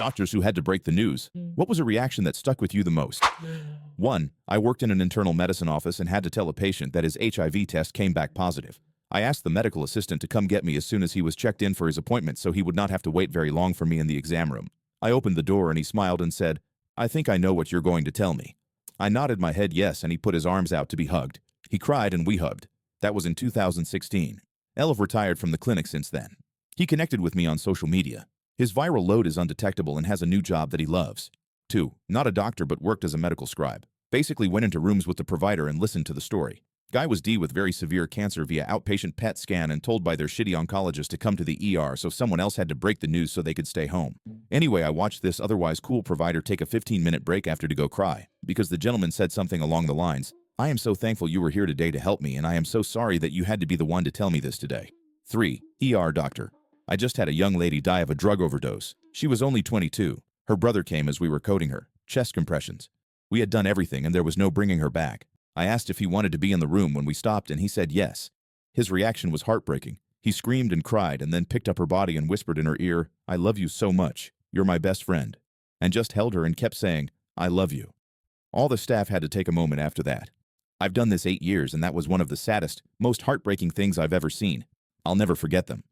Doctors who had to break the news. What was a reaction that stuck with you the most? 1. I worked in an internal medicine office and had to tell a patient that his HIV test came back positive. I asked the medical assistant to come get me as soon as he was checked in for his appointment so he would not have to wait very long for me in the exam room. I opened the door and he smiled and said, "I think I know what you're going to tell me." I nodded my head yes, and he put his arms out to be hugged. He cried and we hugged. That was in 2016. Elif retired from the clinic since then. He connected with me on social media. His viral load is undetectable and has a new job that he loves. 2. Not a doctor but worked as a medical scribe. Basically went into rooms with the provider and listened to the story. Guy was D with very severe cancer via outpatient PET scan and told by their shitty oncologist to come to the ER, so someone else had to break the news so they could stay home. Anyway, I watched this otherwise cool provider take a 15-minute break after to go cry, because the gentleman said something along the lines, "I am so thankful you were here today to help me, and I am so sorry that you had to be the one to tell me this today." 3. ER doctor. I just had a young lady die of a drug overdose. She was only 22. Her brother came as we were coding her. Chest compressions. We had done everything and there was no bringing her back. I asked if he wanted to be in the room when we stopped and he said yes. His reaction was heartbreaking. He screamed and cried and then picked up her body and whispered in her ear, "I love you so much. You're my best friend." And just held her and kept saying, "I love you." All the staff had to take a moment after that. I've done this 8 years and that was one of the saddest, most heartbreaking things I've ever seen. I'll never forget them.